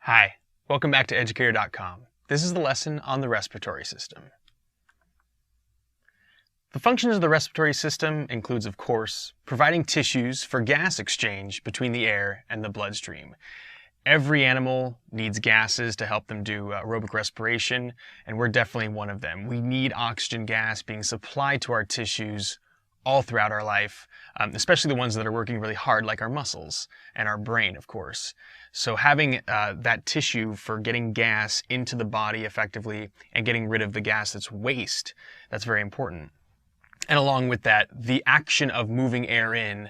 Hi, welcome back to educator.com. This is the lesson on the respiratory system. The functions of the respiratory system includes, of course, providing tissues for gas exchange between the air and the bloodstream. Every animal needs gases to help them do aerobic respiration, and we're definitely one of them. We need oxygen gas being supplied to our tissues all throughout our life, especially the ones that are working really hard, like our muscles and our brain, of course. So having that tissue for getting gas into the body effectively and getting rid of the gas that's waste, that's very important. And along with that, the action of moving air in,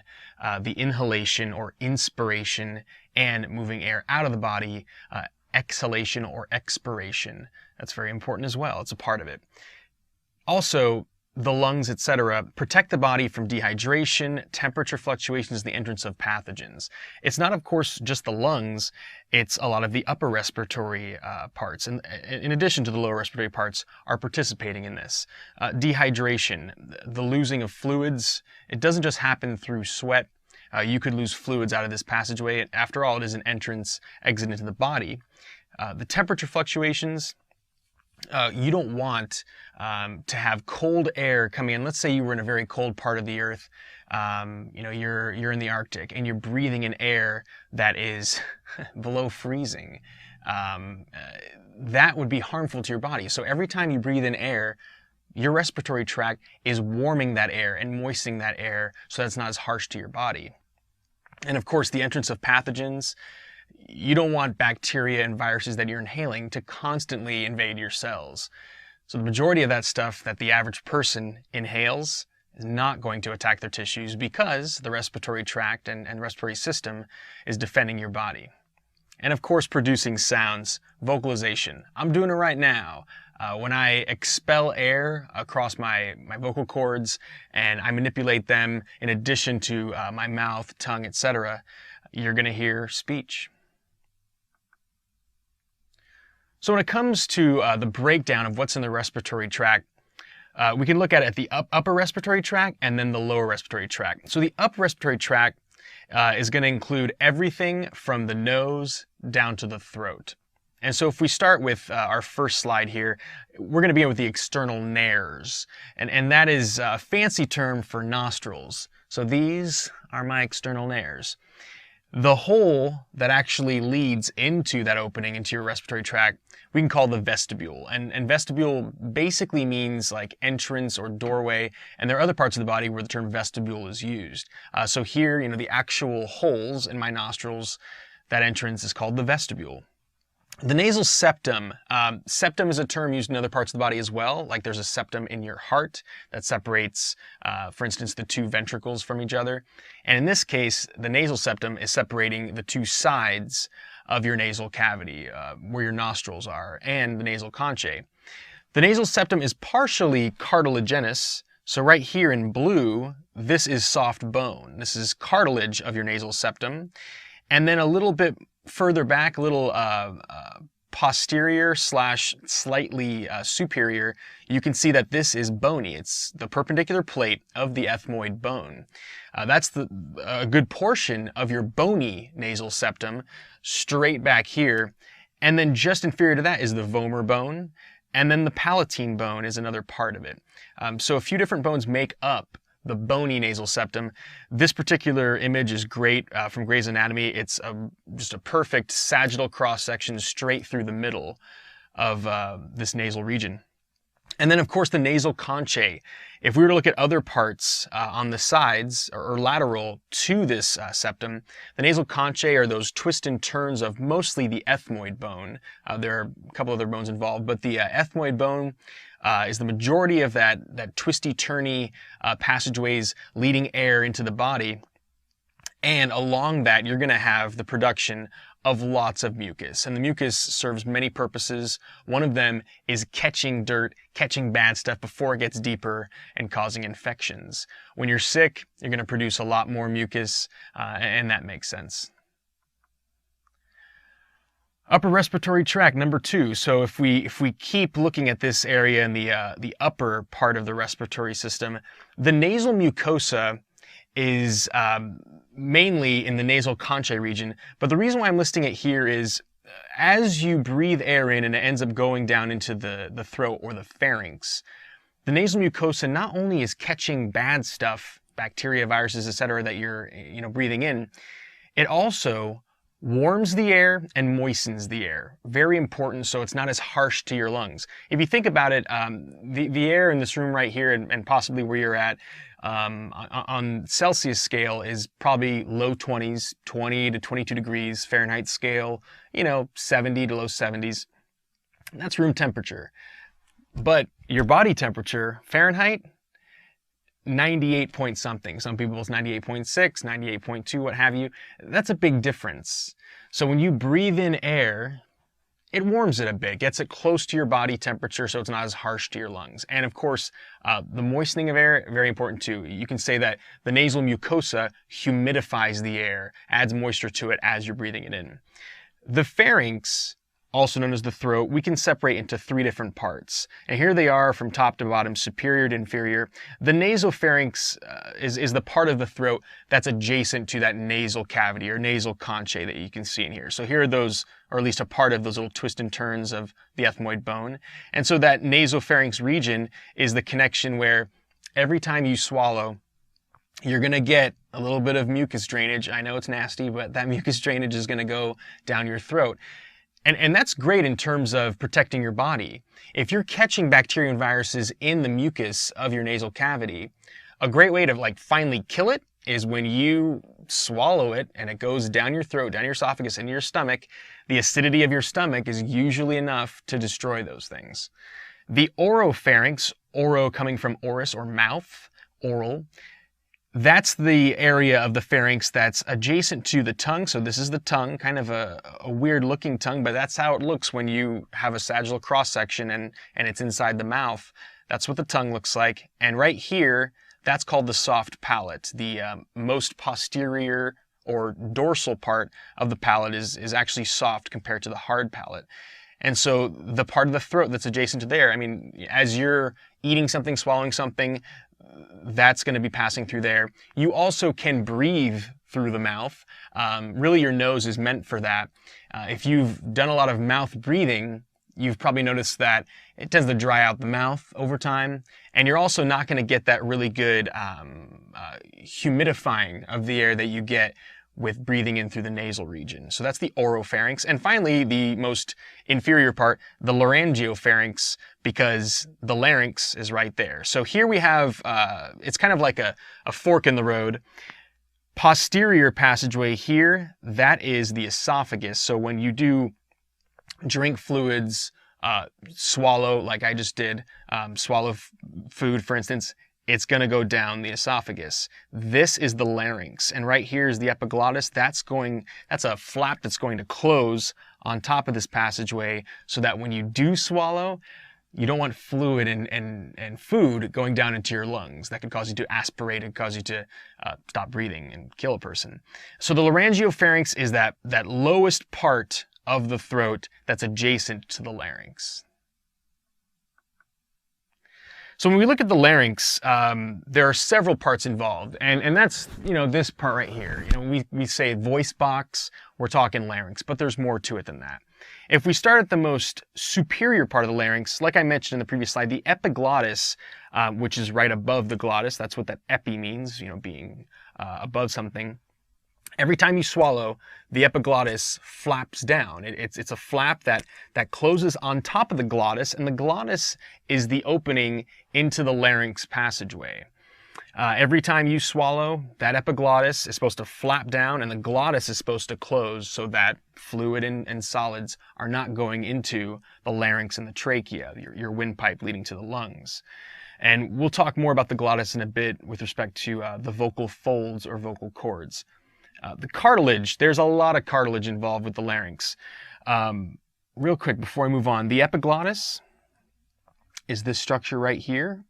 the inhalation or inspiration, and moving air out of the body, exhalation or expiration. That's very important as well. It's a part of it. Also, the lungs, etc., protect the body from dehydration, temperature fluctuations, and the entrance of pathogens. It's not, of course, just the lungs. It's a lot of the upper respiratory parts, and in addition to the lower respiratory parts, are participating in this. Dehydration, the losing of fluids, it doesn't just happen through sweat. You could lose fluids out of this passageway. After all, it is an entrance, exit into the body. The temperature fluctuations, you don't want to have cold air coming in. Let's say you were in a very cold part of the earth. You're in the Arctic and you're breathing in air that is below freezing. That would be harmful to your body. So every time you breathe in air, your respiratory tract is warming that air and moistening that air so that it's not as harsh to your body. And of course, the entrance of pathogens. You don't want bacteria and viruses that you're inhaling to constantly invade your cells. So the majority of that stuff that the average person inhales is not going to attack their tissues because the respiratory tract and respiratory system is defending your body. And of course, producing sounds, vocalization. I'm doing it right now. When I expel air across my vocal cords and I manipulate them in addition to my mouth, tongue, etc., you're going to hear speech. So when it comes to the breakdown of what's in the respiratory tract, we can look at it at the upper respiratory tract and then the lower respiratory tract. So the upper respiratory tract is going to include everything from the nose down to the throat. And so if we start with our first slide here, we're going to begin with the external nares. And that is a fancy term for nostrils. So these are my external nares. The hole that actually leads into that opening into your respiratory tract, we can call the vestibule. And vestibule basically means like entrance or doorway, and there are other parts of the body where the term vestibule is used. So here, the actual holes in my nostrils, that entrance is called the vestibule. The nasal septum. Septum is a term used in other parts of the body as well, like there's a septum in your heart that separates, for instance, the two ventricles from each other. And in this case, the nasal septum is separating the two sides of your nasal cavity, where your nostrils are, and the nasal conchae. The nasal septum is partially cartilaginous, so right here in blue, this is soft bone. This is cartilage of your nasal septum. And then a little bit further back, a little posterior / slightly superior, you can see that this is bony. It's the perpendicular plate of the ethmoid bone. That's a good portion of your bony nasal septum, straight back here. And then just inferior to that is the vomer bone. And then the palatine bone is another part of it. So a few different bones make up the bony nasal septum. This particular image is great from Gray's Anatomy. It's just a perfect sagittal cross-section straight through the middle of this nasal region. And then, of course, the nasal conchae. If we were to look at other parts on the sides or lateral to this septum, the nasal conchae are those twists and turns of mostly the ethmoid bone. There are a couple other bones involved, but the ethmoid bone is the majority of that twisty-turny passageways leading air into the body. And along that, you're going to have the production of lots of mucus. And the mucus serves many purposes. One of them is catching dirt, catching bad stuff before it gets deeper and causing infections. When you're sick, you're going to produce a lot more mucus, and that makes sense. Upper respiratory tract, number 2. So if we keep looking at this area in the upper part of the respiratory system, the nasal mucosa is mainly in the nasal conchae region. But the reason why I'm listing it here is as you breathe air in and it ends up going down into the throat or the pharynx, the nasal mucosa not only is catching bad stuff, bacteria, viruses, etc., that you're breathing in, it also warms the air and moistens the air. Very important, so it's not as harsh to your lungs. If you think about it, the air in this room right here and possibly where you're at on Celsius scale is probably low 20s, 20 to 22 degrees. Fahrenheit scale, 70 to low 70s. That's room temperature. But your body temperature, Fahrenheit, 98 point something. Some people's 98.6, 98.2, what have you. That's a big difference. So when you breathe in air, it warms it a bit, gets it close to your body temperature so it's not as harsh to your lungs. And of course, the moistening of air, very important too. You can say that the nasal mucosa humidifies the air, adds moisture to it as you're breathing it in. The pharynx, also known as the throat, we can separate into three different parts. And here they are from top to bottom, superior to inferior. The nasopharynx is the part of the throat that's adjacent to that nasal cavity or nasal conchae that you can see in here. So here are those, or at least a part of those little twists and turns of the ethmoid bone. And so that nasopharynx region is the connection where every time you swallow, you're going to get a little bit of mucus drainage. I know it's nasty, but that mucus drainage is going to go down your throat. And that's great in terms of protecting your body. If you're catching bacteria and viruses in the mucus of your nasal cavity, a great way to finally kill it is when you swallow it and it goes down your throat, down your esophagus, into your stomach. The acidity of your stomach is usually enough to destroy those things. The oropharynx, oro coming from oris or mouth, oral, that's the area of the pharynx that's adjacent to the tongue. So this is the tongue, kind of a weird looking tongue, but that's how it looks when you have a sagittal cross section and it's inside the mouth. That's what the tongue looks like. And right here, that's called the soft palate. The most posterior or dorsal part of the palate is actually soft compared to the hard palate. And so the part of the throat that's adjacent to there, I mean, as you're eating something, swallowing something, that's going to be passing through there. You also can breathe through the mouth. Really, your nose is meant for that. If you've done a lot of mouth breathing, you've probably noticed that it tends to dry out the mouth over time. And you're also not going to get that really good humidifying of the air that you get with breathing in through the nasal region. So that's the oropharynx. And finally, the most inferior part, the laryngopharynx, because the larynx is right there. So here we have, it's kind of like a fork in the road. Posterior passageway here, that is the esophagus. So when you do drink fluids, swallow, like I just did, swallow food, for instance, it's going to go down the esophagus. This is the larynx, and right here is the epiglottis. That's a flap that's going to close on top of this passageway so that when you do swallow, you don't want fluid and food going down into your lungs. That could cause you to aspirate and cause you to stop breathing and kill a person. So the laryngopharynx is that lowest part of the throat that's adjacent to the larynx. So when we look at the larynx, there are several parts involved, and that's, this part right here. We say voice box, we're talking larynx, but there's more to it than that. If we start at the most superior part of the larynx, like I mentioned in the previous slide, the epiglottis, which is right above the glottis, that's what that epi means, being above something. Every time you swallow, the epiglottis flaps down. It's a flap that closes on top of the glottis, and the glottis is the opening into the larynx passageway. Every time you swallow, that epiglottis is supposed to flap down, and the glottis is supposed to close so that fluid and solids are not going into the larynx and the trachea, your windpipe leading to the lungs. And we'll talk more about the glottis in a bit with respect to the vocal folds or vocal cords. The cartilage, there's a lot of cartilage involved with the larynx. Real quick before I move on, the epiglottis is this structure right here.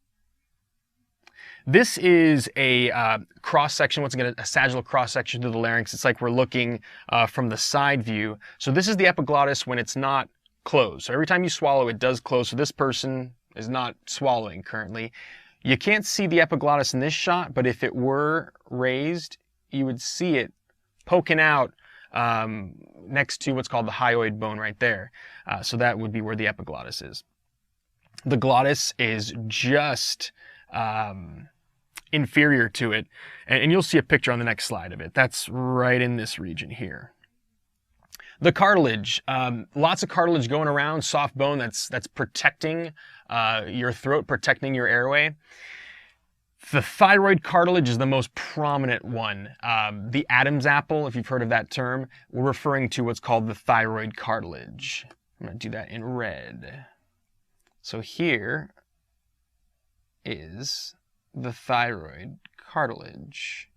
This is a cross-section, once again, a sagittal cross-section to the larynx. It's like we're looking from the side view. So this is the epiglottis when it's not closed. So every time you swallow, it does close. So this person is not swallowing currently. You can't see the epiglottis in this shot, but if it were raised, you would see it poking out next to what's called the hyoid bone right there. So that would be where the epiglottis is. The glottis is just inferior to it, and you'll see a picture on the next slide of it. That's right in this region here. The cartilage, lots of cartilage going around, soft bone that's protecting your throat, protecting your airway. The thyroid cartilage is the most prominent one. The Adam's apple, if you've heard of that term, we're referring to what's called the thyroid cartilage. I'm going to do that in red. So here is the thyroid cartilage.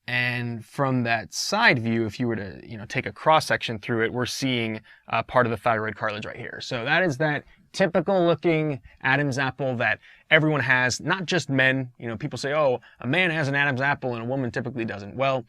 And from that side view, if you were to take a cross section through it, we're seeing part of the thyroid cartilage right here. So that is that typical looking Adam's apple that everyone has, not just men. People say, oh, a man has an Adam's apple and a woman typically doesn't. Well,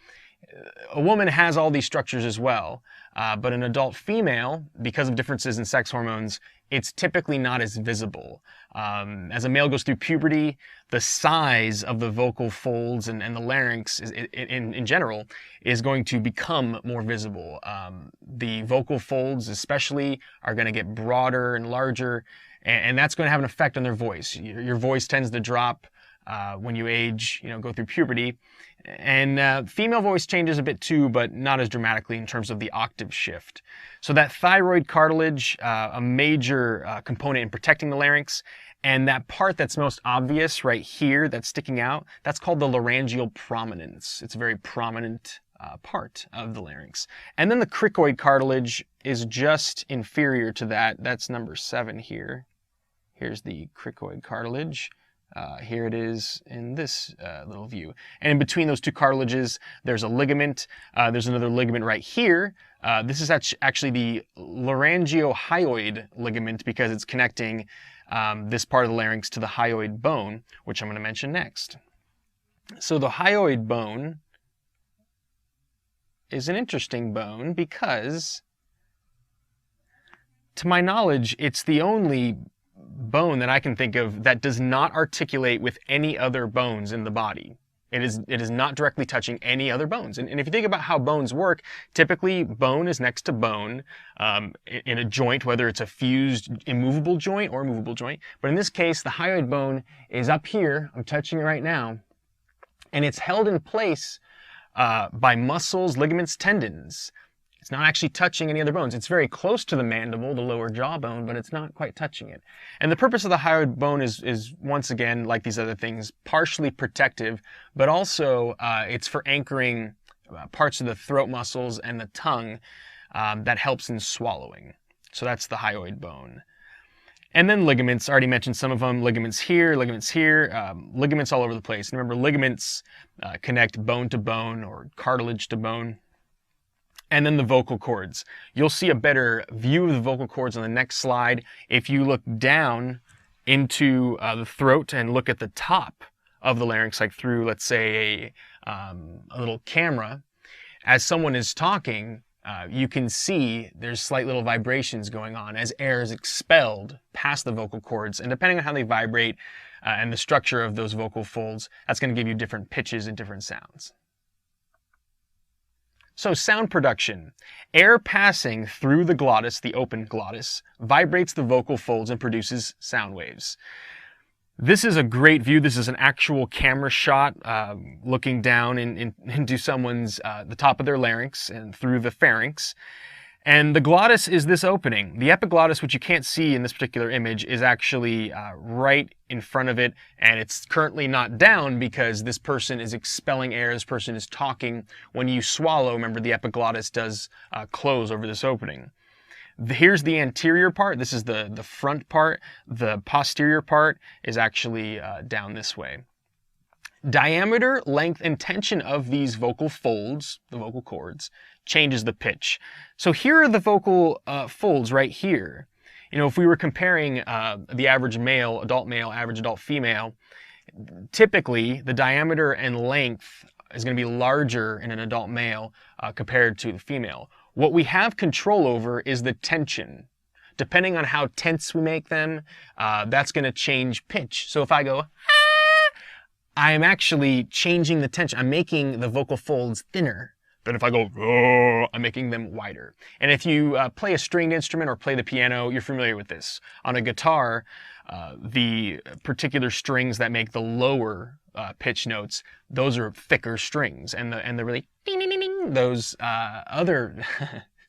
a woman has all these structures as well, but an adult female, because of differences in sex hormones, it's typically not as visible. As a male goes through puberty, the size of the vocal folds and the larynx in general is going to become more visible. The vocal folds especially are going to get broader and larger, and that's going to have an effect on their voice. Your voice tends to drop when you age, go through puberty. And female voice changes a bit too, but not as dramatically in terms of the octave shift. So that thyroid cartilage, a major component in protecting the larynx, and that part that's most obvious right here that's sticking out, that's called the laryngeal prominence. It's a very prominent part of the larynx. And then the cricoid cartilage is just inferior to that. That's number 7 here. Here's the cricoid cartilage. Here it is in this little view. And in between those two cartilages, there's a ligament. There's another ligament right here. This is actually the laryngiohyoid ligament because it's connecting this part of the larynx to the hyoid bone, which I'm going to mention next. So the hyoid bone is an interesting bone because, to my knowledge, it's the only bone that I can think of that does not articulate with any other bones in the body. It is not directly touching any other bones. And if you think about how bones work, typically bone is next to bone in a joint, whether it's a fused immovable joint or a movable joint. But in this case, the hyoid bone is up here. I'm touching it right now. And it's held in place by muscles, ligaments, tendons. It's not actually touching any other bones. It's very close to the mandible, the lower jawbone, but it's not quite touching it. And the purpose of the hyoid bone is once again, like these other things, partially protective, but also it's for anchoring parts of the throat muscles and the tongue that helps in swallowing. So that's the hyoid bone. And then ligaments, I already mentioned some of them, ligaments here, ligaments all over the place. And remember, ligaments connect bone to bone or cartilage to bone. And then the vocal cords. You'll see a better view of the vocal cords on the next slide if you look down into the throat and look at the top of the larynx, like through, let's say, a little camera. As someone is talking, you can see there's slight little vibrations going on as air is expelled past the vocal cords. And depending on how they vibrate and the structure of those vocal folds, that's going to give you different pitches and different sounds. So sound production. Air passing through the glottis, the open glottis, vibrates the vocal folds and produces sound waves. This is a great view. This is an actual camera shot looking down into someone's, the top of their larynx and through the pharynx. And the glottis is this opening. The epiglottis, which you can't see in this particular image, is actually right in front of it, and it's currently not down because this person is expelling air, this person is talking. When you swallow, remember the epiglottis does close over this opening. Here's the anterior part. This is the front part. The posterior part is actually down this way. Diameter, length, and tension of these vocal folds, the vocal cords, changes the pitch. So here are the vocal folds right here. If we were comparing the average male, average adult female, typically the diameter and length is going to be larger in an adult male compared to the female. What we have control over is the tension. Depending on how tense we make them, that's going to change pitch. So if I go, I am actually changing the tension. I'm making the vocal folds thinner Then if I go, oh, I'm making them wider. And if you play a stringed instrument or play the piano, you're familiar with this. On a guitar, the particular strings that make the lower pitch notes, those are thicker strings, and the really ding ding ding ding, those other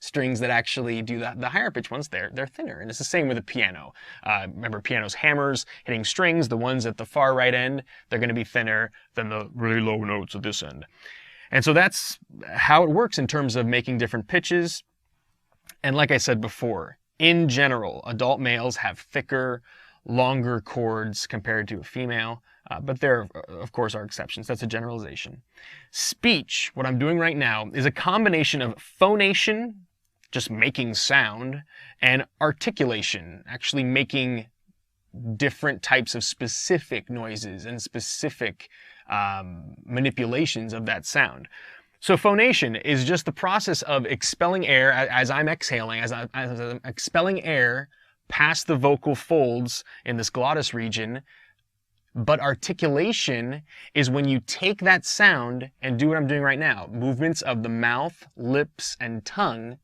strings that actually do the higher pitch ones, they're thinner. And it's the same with the piano. Remember, piano's hammers hitting strings, the ones at the far right end, they're going to be thinner than the really low notes at this end. And so that's how it works in terms of making different pitches. And like I said before, in general, adult males have thicker, longer chords compared to a female, but there, of course, are exceptions. That's a generalization. Speech, what I'm doing right now, is a combination of phonation, just making sound, and articulation, actually making different types of specific noises and specific manipulations of that sound. So phonation is just the process of expelling air as I'm exhaling, as I'm expelling air past the vocal folds in this glottis region. But articulation is when you take that sound and do what I'm doing right now. Movements of the mouth, lips, and tongue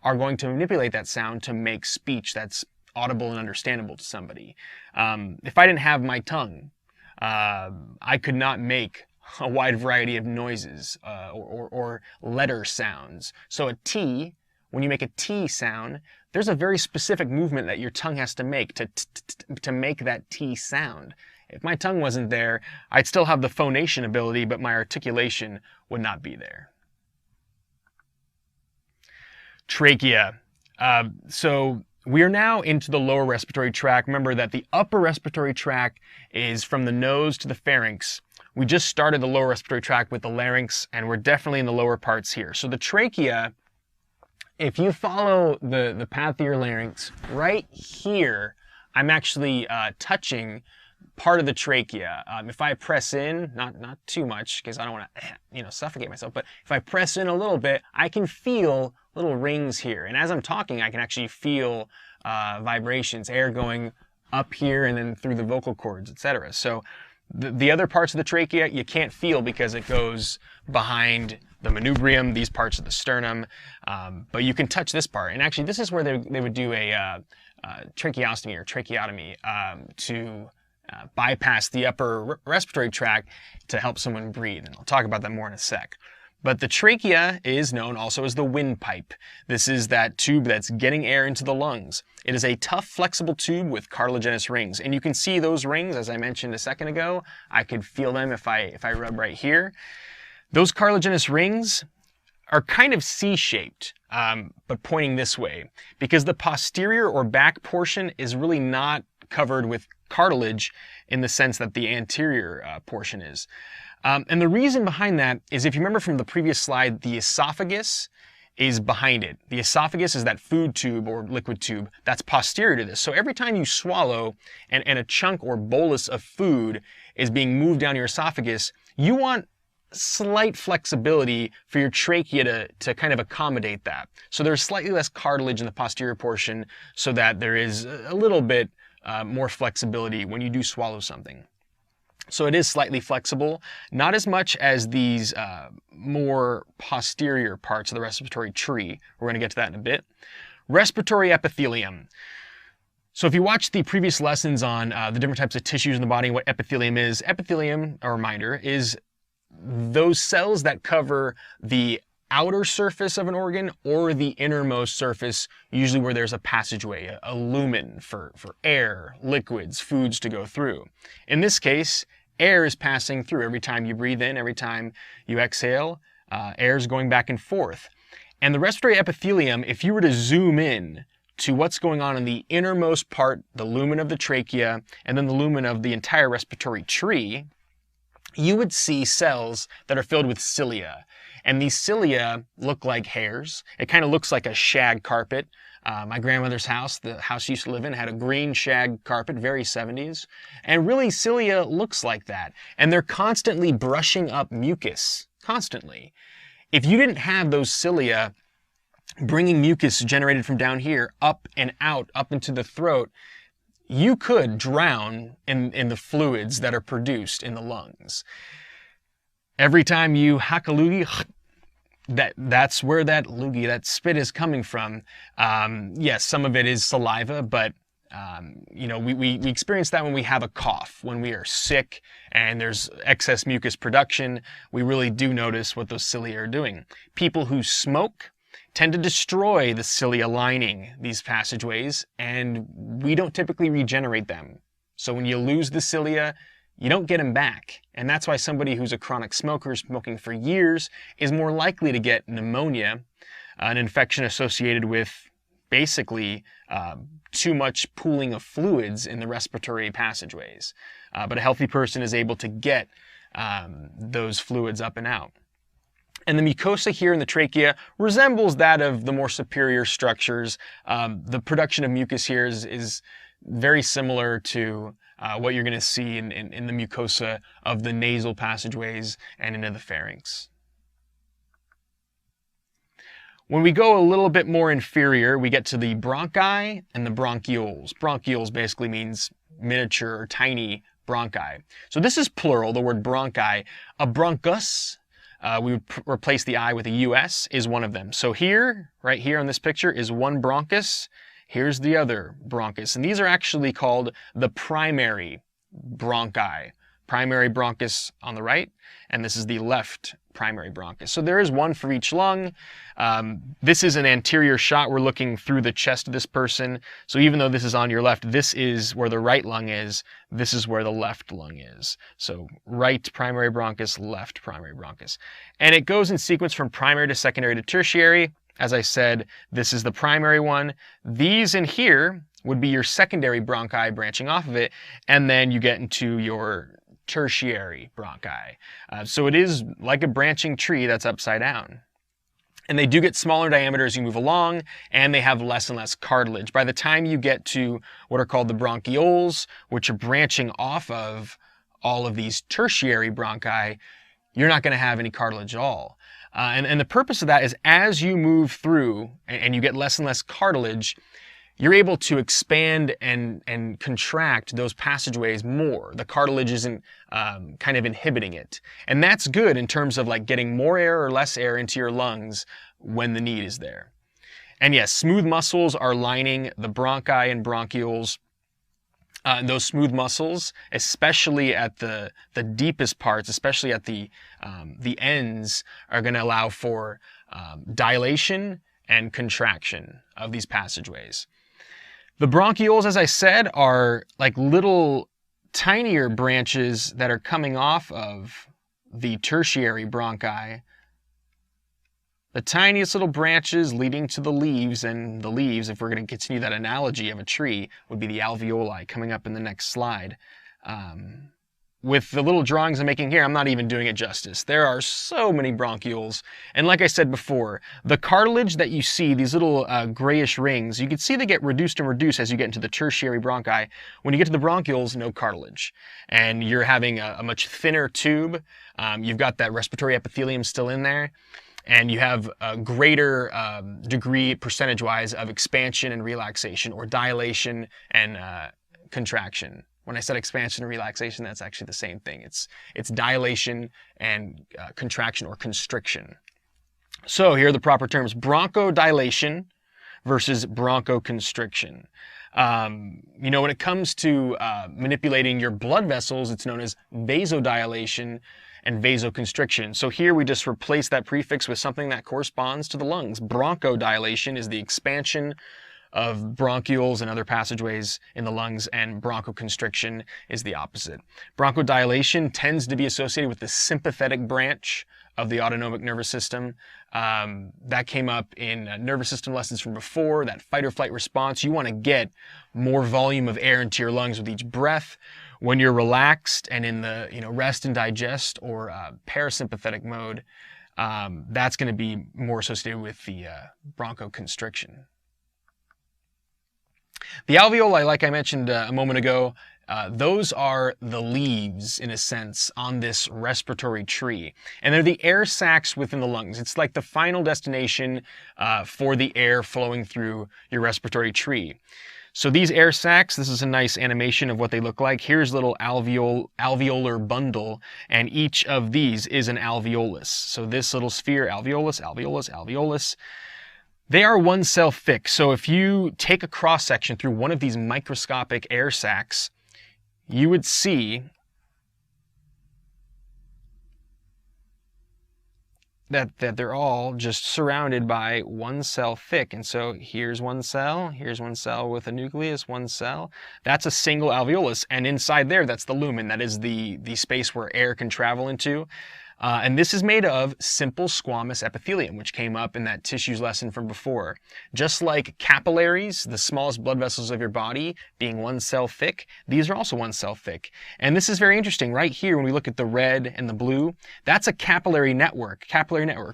are going to manipulate that sound to make speech that's audible and understandable to somebody. If I didn't have my tongue, I could not make a wide variety of noises or letter sounds. So a T, when you make a T sound, there's a very specific movement that your tongue has to make to make that T sound. If my tongue wasn't there, I'd still have the phonation ability, but my articulation would not be there. Trachea. So we are now into the lower respiratory tract. Remember that the upper respiratory tract is from the nose to the pharynx. We just started the lower respiratory tract with the larynx, and we're definitely in the lower parts here. So the trachea, if you follow the path of your larynx, right here, I'm actually touching part of the trachea. If I press in, not too much, because I don't want to suffocate myself, but if I press in a little bit, I can feel little rings here. And as I'm talking, I can actually feel vibrations, air going up here and then through the vocal cords, etc. So the other parts of the trachea you can't feel because it goes behind the manubrium, these parts of the sternum, but you can touch this part. And actually, this is where they would do a tracheostomy or tracheotomy to bypass the upper respiratory tract to help someone breathe. And I'll talk about that more in a sec. But the trachea is known also as the windpipe. This is that tube that's getting air into the lungs. It is a tough, flexible tube with cartilaginous rings. And you can see those rings, as I mentioned a second ago. I could feel them if I rub right here. Those cartilaginous rings are kind of C-shaped, but pointing this way, because the posterior or back portion is really not covered with cartilage in the sense that the anterior portion is. And the reason behind that is, if you remember from the previous slide, the esophagus is behind it. The esophagus is that food tube or liquid tube that's posterior to this. So every time you swallow and a chunk or bolus of food is being moved down your esophagus, you want slight flexibility for your trachea to kind of accommodate that. So there's slightly less cartilage in the posterior portion so that there is a little bit more flexibility when you do swallow something. So it is slightly flexible, not as much as these more posterior parts of the respiratory tree. We're going to get to that in a bit. Respiratory epithelium. So if you watch the previous lessons on the different types of tissues in the body and what epithelium is, epithelium, a reminder, is those cells that cover the outer surface of an organ or the innermost surface, usually where there's a passageway, a lumen for air, liquids, foods to go through. In this case, air is passing through. Every time you breathe in, every time you exhale, air is going back and forth. And the respiratory epithelium, if you were to zoom in to what's going on in the innermost part, the lumen of the trachea, and then the lumen of the entire respiratory tree, you would see cells that are filled with cilia. And these cilia look like hairs. It kind of looks like a shag carpet. My grandmother's house, the house she used to live in, had a green shag carpet, very 70s. And really, cilia looks like that. And they're constantly brushing up mucus, constantly. If you didn't have those cilia bringing mucus generated from down here up and out, up into the throat, you could drown in the fluids that are produced in the lungs. Every time you hack a loogie, that's where that loogie, that spit is coming from. Yes, some of it is saliva, but you know, we experience that when we have a cough, when we are sick and there's excess mucus production. We really do notice what those cilia are doing. People who smoke tend to destroy the cilia lining these passageways, and we don't typically regenerate them. So when you lose the cilia, you don't get them back. And that's why somebody who's a chronic smoker, smoking for years, is more likely to get pneumonia, an infection associated with basically too much pooling of fluids in the respiratory passageways. But a healthy person is able to get those fluids up and out. And the mucosa here in the trachea resembles that of the more superior structures. The production of mucus here is very similar to what you're going to see in the mucosa of the nasal passageways and into the pharynx. When we go a little bit more inferior, we get to the bronchi and the bronchioles. Bronchioles basically means miniature or tiny bronchi. So this is plural, the word bronchi. A bronchus, we would replace the I with a US, is one of them. So here, right here on this picture, is one bronchus. Here's the other bronchus. And these are actually called the primary bronchi. Primary bronchus on the right, and this is the left primary bronchus. So there is one for each lung. This is an anterior shot. We're looking through the chest of this person. So even though this is on your left, this is where the right lung is. This is where the left lung is. So right primary bronchus, left primary bronchus. And it goes in sequence from primary to secondary to tertiary. As I said, this is the primary one. These in here would be your secondary bronchi branching off of it, and then you get into your tertiary bronchi. So it is like a branching tree that's upside down. And they do get smaller diameter as you move along, and they have less and less cartilage. By the time you get to what are called the bronchioles, which are branching off of all of these tertiary bronchi, you're not going to have any cartilage at all. And the purpose of that is as you move through and you get less and less cartilage, you're able to expand and contract those passageways more. The cartilage isn't kind of inhibiting it. And that's good in terms of like getting more air or less air into your lungs when the need is there. And yes, smooth muscles are lining the bronchi and bronchioles. Those smooth muscles, especially at the deepest parts, especially at the ends, are going to allow for dilation and contraction of these passageways. The bronchioles, as I said, are like little tinier branches that are coming off of the tertiary bronchi. The tiniest little branches leading to the leaves, and the leaves, if we're going to continue that analogy of a tree, would be the alveoli coming up in the next slide. With the little drawings I'm making here, I'm not even doing it justice. There are so many bronchioles. And like I said before, the cartilage that you see, these little grayish rings, you can see they get reduced and reduced as you get into the tertiary bronchi. When you get to the bronchioles, no cartilage. And you're having a much thinner tube. You've got that respiratory epithelium still in there. And you have a greater degree, percentage-wise, of expansion and relaxation, or dilation and contraction. When I said expansion and relaxation, that's actually the same thing. It's dilation and contraction or constriction. So here are the proper terms: bronchodilation versus bronchoconstriction. You know, when it comes to manipulating your blood vessels, it's known as vasodilation and vasoconstriction. So here we just replace that prefix with something that corresponds to the lungs. Bronchodilation is the expansion of bronchioles and other passageways in the lungs, and bronchoconstriction is the opposite. Bronchodilation tends to be associated with the sympathetic branch of the autonomic nervous system. That came up in nervous system lessons from before, that fight or flight response. You want to get more volume of air into your lungs with each breath. When you're relaxed and in the rest and digest or parasympathetic mode, that's going to be more associated with the bronchoconstriction. The alveoli, like I mentioned a moment ago, those are the leaves, in a sense, on this respiratory tree. And they're the air sacs within the lungs. It's like the final destination for the air flowing through your respiratory tree. So these air sacs, this is a nice animation of what they look like. Here's a little alveolar bundle, and each of these is an alveolus. So this little sphere, alveolus, alveolus, alveolus. They are 1 cell thick. So if you take a cross section through one of these microscopic air sacs, you would see that they're all just surrounded by 1 cell thick. And so here's 1 cell with a nucleus, 1 cell. That's a single alveolus, and inside there, that's the lumen. That is the space where air can travel into. And this is made of simple squamous epithelium, which came up in that tissues lesson from before. Just like capillaries, the smallest blood vessels of your body, being 1 cell thick, these are also 1 cell thick. And this is very interesting. Right here, when we look at the red and the blue, that's a capillary network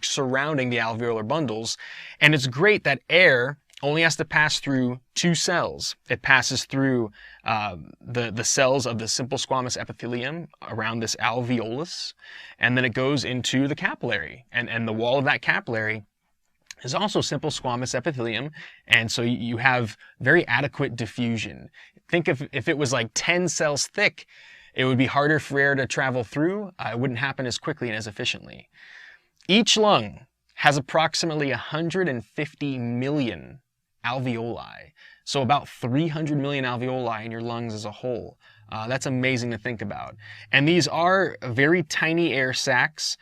surrounding the alveolar bundles. And it's great that air only has to pass through 2 cells. It passes through the cells of the simple squamous epithelium around this alveolus, and then it goes into the capillary. And the wall of that capillary is also simple squamous epithelium, and so you have very adequate diffusion. Think if it was like 10 cells thick, it would be harder for air to travel through. It wouldn't happen as quickly and as efficiently. Each lung has approximately 150 million alveoli. So about 300 million alveoli in your lungs as a whole. That's amazing to think about. And these are very tiny air sacs.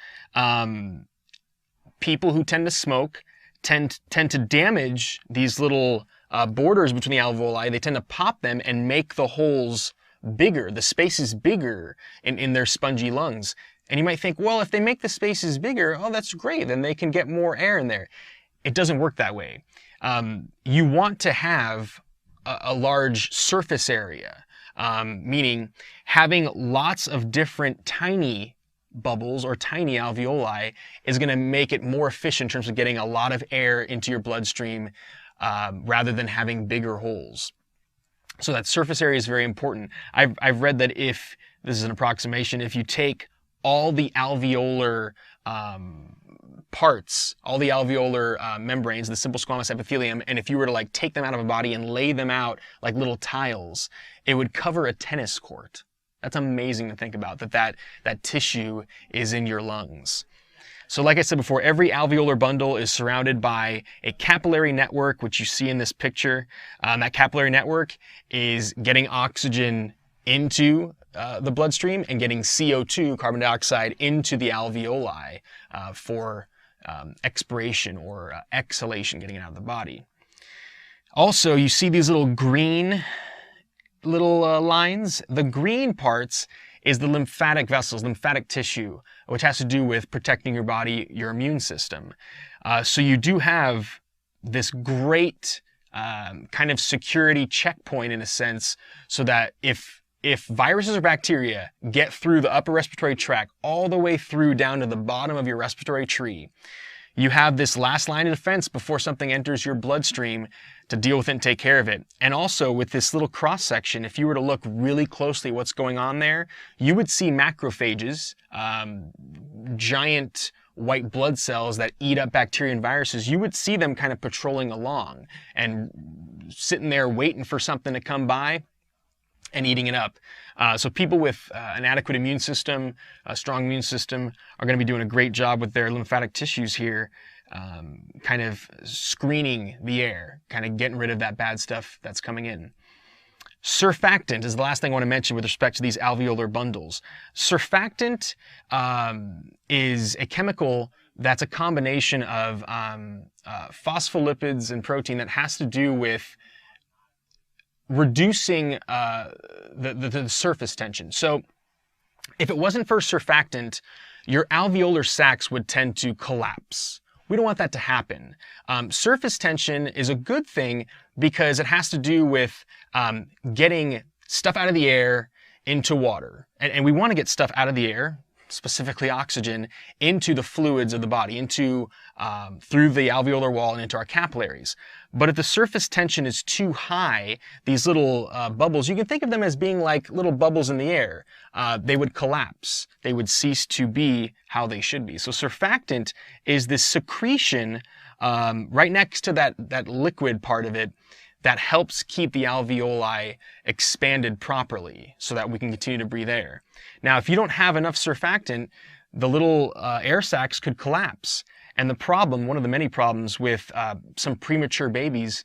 People who tend to smoke tend to damage these little borders between the alveoli. They tend to pop them and make the holes bigger, the spaces bigger in their spongy lungs. And you might think, well, if they make the spaces bigger, oh, that's great, then they can get more air in there. It doesn't work that way. You want to have a large surface area, meaning having lots of different tiny bubbles or tiny alveoli is going to make it more efficient in terms of getting a lot of air into your bloodstream rather than having bigger holes. So that surface area is very important. I've read that if, this is an approximation, if you take all the alveolar parts, all the alveolar membranes, the simple squamous epithelium, and if you were to like take them out of a body and lay them out like little tiles, it would cover a tennis court. That's amazing to think about, that tissue is in your lungs. So like I said before, every alveolar bundle is surrounded by a capillary network, which you see in this picture. That capillary network is getting oxygen into the bloodstream and getting CO2, carbon dioxide, into the alveoli for expiration or exhalation, getting it out of the body. Also, you see these little green lines. The green parts is the lymphatic vessels, lymphatic tissue, which has to do with protecting your body, your immune system. So you do have this great kind of security checkpoint in a sense, so that if viruses or bacteria get through the upper respiratory tract all the way through down to the bottom of your respiratory tree, you have this last line of defense before something enters your bloodstream to deal with it and take care of it. And also with this little cross section, if you were to look really closely at what's going on there, you would see macrophages, giant white blood cells that eat up bacteria and viruses. You would see them kind of patrolling along and sitting there waiting for something to come by and eating it up. So people with an adequate immune system, a strong immune system, are going to be doing a great job with their lymphatic tissues here, kind of screening the air, kind of getting rid of that bad stuff that's coming in. Surfactant is the last thing I want to mention with respect to these alveolar bundles. Surfactant is a chemical that's a combination of phospholipids and protein that has to do with reducing the surface tension. So if it wasn't for surfactant, your alveolar sacs would tend to collapse. We don't want that to happen. Surface tension is a good thing because it has to do with getting stuff out of the air into water. And we want to get stuff out of the air, specifically oxygen, into the fluids of the body, into through the alveolar wall and into our capillaries. But if the surface tension is too high, these little bubbles, you can think of them as being like little bubbles in the air. They would collapse. They would cease to be how they should be. So surfactant is this secretion right next to that liquid part of it that helps keep the alveoli expanded properly so that we can continue to breathe air. Now, if you don't have enough surfactant, the little air sacs could collapse. And the problem, one of the many problems with some premature babies,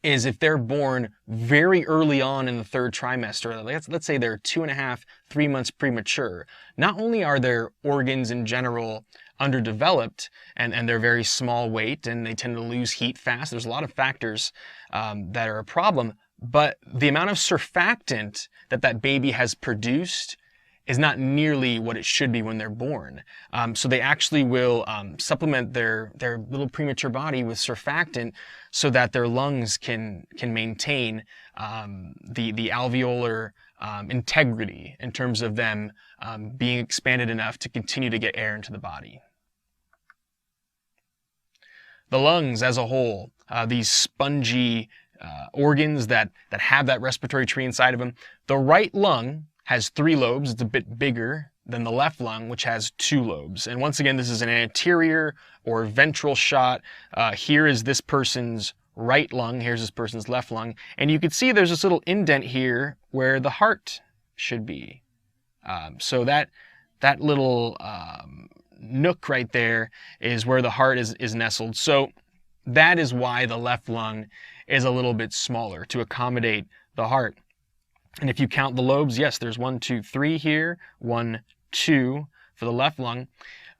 is if they're born very early on in the third trimester, let's say they're 2.5, 3 months premature, not only are their organs in general underdeveloped and they're very small weight and they tend to lose heat fast, there's a lot of factors that are a problem, but the amount of surfactant that baby has produced is not nearly what it should be when they're born. So they actually will supplement their little premature body with surfactant so that their lungs can maintain the alveolar integrity in terms of them being expanded enough to continue to get air into the body. The lungs as a whole, these spongy organs that have that respiratory tree inside of them, the right lung has 3 lobes. It's a bit bigger than the left lung, which has 2 lobes. And once again, this is an anterior or ventral shot. Here is this person's right lung. Here's this person's left lung. And you can see there's this little indent here where the heart should be. So that little nook right there is where the heart is nestled. So that is why the left lung is a little bit smaller, to accommodate the heart. And if you count the lobes, yes, there's 1, 2, 3 here, 1, 2 for the left lung.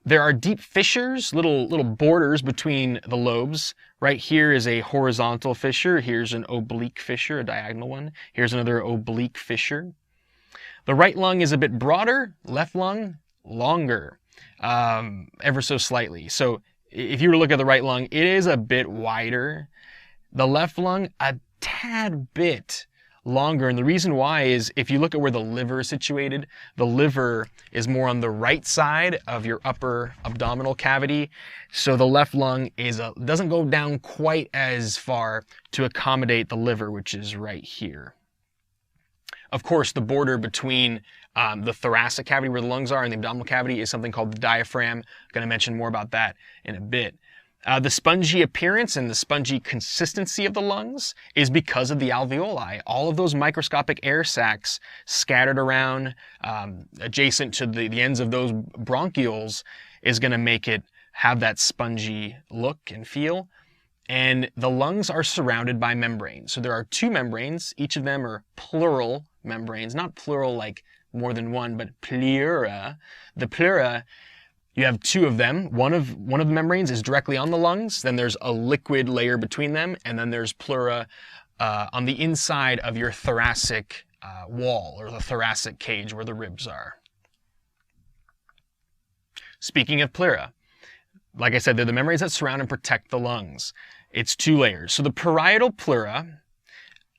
There are deep fissures, little borders between the lobes. Right here is a horizontal fissure. Here's an oblique fissure, a diagonal one. Here's another oblique fissure. The right lung is a bit broader, left lung longer, ever so slightly. So if you were to look at the right lung, it is a bit wider. The left lung, a tad bit longer, and the reason why is if you look at where the liver is situated, the liver is more on the right side of your upper abdominal cavity, so the left lung doesn't go down quite as far to accommodate the liver, which is right here. Of course, the border between the thoracic cavity where the lungs are and the abdominal cavity is something called the diaphragm. I'm going to mention more about that in a bit. The spongy appearance and the spongy consistency of the lungs is because of the alveoli. All of those microscopic air sacs scattered around adjacent to the ends of those bronchioles is going to make it have that spongy look and feel. And the lungs are surrounded by membranes. So there are 2 membranes. Each of them are pleural membranes, not plural like more than one, but pleura. The pleura, you have 2 of them. One of the membranes is directly on the lungs. Then there's a liquid layer between them, and then there's pleura on the inside of your thoracic wall, or the thoracic cage where the ribs are. Speaking of pleura, like I said, they're the membranes that surround and protect the lungs. It's 2 layers. So the parietal pleura,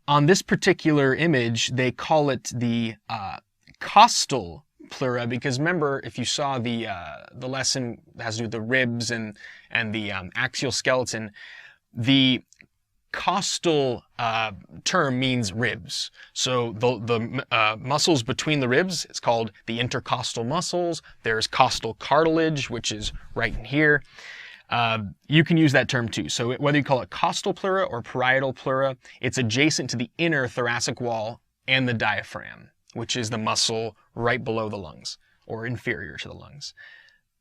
on this particular image, they call it the costal pleura, because remember, if you saw the lesson that has to do with the ribs and the axial skeleton, the costal term means ribs. So the muscles between the ribs, it's called the intercostal muscles. There's costal cartilage, which is right in here. You can use that term too. So whether you call it costal pleura or parietal pleura, it's adjacent to the inner thoracic wall and the diaphragm, which is the muscle right below the lungs, or inferior to the lungs.